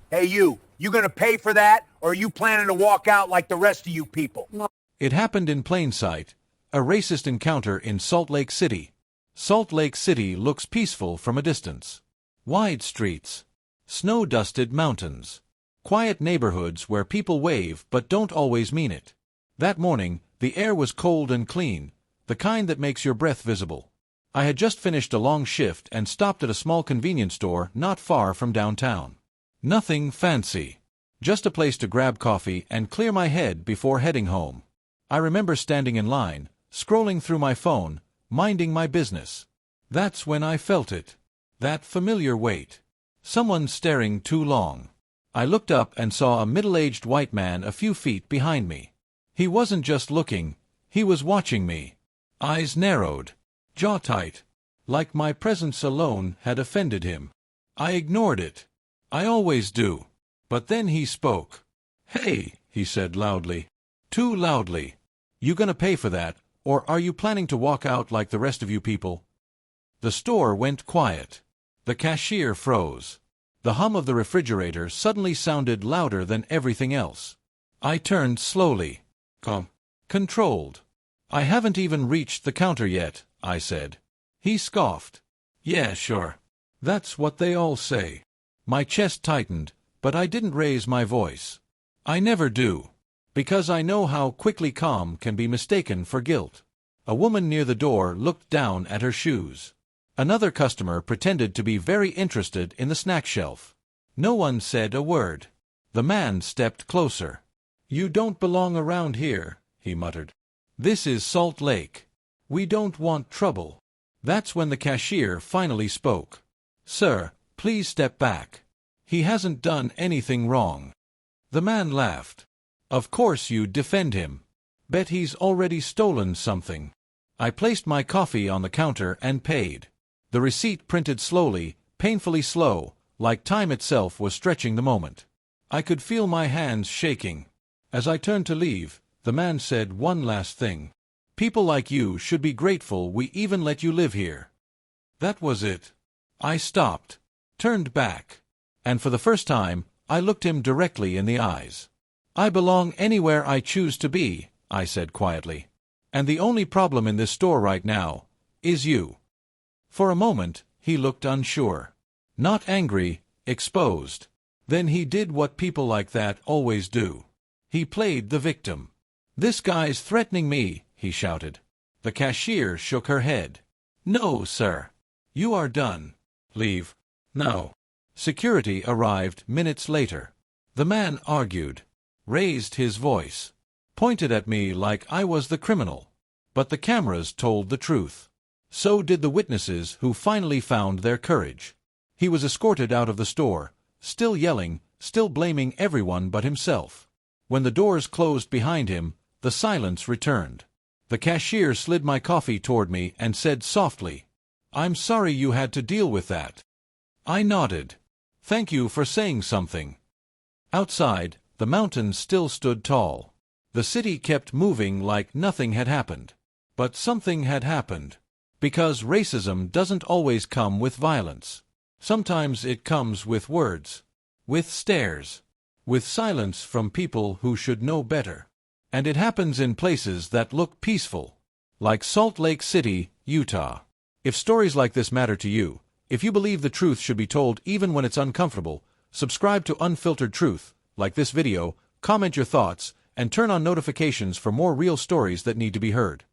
Hey, you gonna pay for that, or are you planning to walk out like the rest of you people? It happened in plain sight, a racist encounter in Salt Lake City. Salt Lake City looks peaceful from a distance. Wide streets, snow-dusted mountains, quiet neighborhoods where people wave but don't always mean it. That morning, the air was cold and clean, the kind that makes your breath visible. I had just finished a long shift and stopped at a small convenience store not far from downtown. Nothing fancy, just a place to grab coffee and clear my head before heading home. I remember standing in line, scrolling through my phone, minding my business. That's when I felt it. That familiar weight. Someone staring too long. I looked up and saw a middle-aged white man a few feet behind me. He wasn't just looking, he was watching me. Eyes narrowed, jaw tight, like my presence alone had offended him. I ignored it. I always do. But then he spoke. "Hey," he said loudly. Too loudly. "You gonna pay for that, or are you planning to walk out like the rest of you people?" The store went quiet. The cashier froze. The hum of the refrigerator suddenly sounded louder than everything else. I turned slowly. Controlled. "I haven't even reached the counter yet," I said. He scoffed. "Yeah, sure. That's what they all say." My chest tightened, but I didn't raise my voice. I never do. Because I know how quickly calm can be mistaken for guilt. A woman near the door looked down at her shoes. Another customer pretended to be very interested in the snack shelf. No one said a word. The man stepped closer. "You don't belong around here," he muttered. "This is Salt Lake. We don't want trouble." That's when the cashier finally spoke. "Sir, please step back. He hasn't done anything wrong." The man laughed. "Of course you'd defend him. Bet he's already stolen something." I placed my coffee on the counter and paid. The receipt printed slowly, painfully slow, like time itself was stretching the moment. I could feel my hands shaking. As I turned to leave, the man said one last thing. "People like you should be grateful we even let you live here." That was it. I stopped, turned back, and for the first time, I looked him directly in the eyes. "I belong anywhere I choose to be," I said quietly. "And the only problem in this store right now is you." For a moment, he looked unsure. Not angry, exposed. Then he did what people like that always do. He played the victim. "This guy's threatening me," he shouted. The cashier shook her head. "No, sir. You are done. Leave. Now." Security arrived minutes later. The man argued, raised his voice, pointed at me like I was the criminal. But the cameras told the truth. So did the witnesses who finally found their courage. He was escorted out of the store, still yelling, still blaming everyone but himself. When the doors closed behind him, the silence returned. The cashier slid my coffee toward me and said softly, "I'm sorry you had to deal with that." I nodded. "Thank you for saying something." Outside, the mountains still stood tall. The city kept moving like nothing had happened. But something had happened. Because racism doesn't always come with violence. Sometimes it comes with words, with stares, with silence from people who should know better. And it happens in places that look peaceful, like Salt Lake City, Utah. If stories like this matter to you, if you believe the truth should be told even when it's uncomfortable, subscribe to Unfiltered Truth, like this video, comment your thoughts, and turn on notifications for more real stories that need to be heard.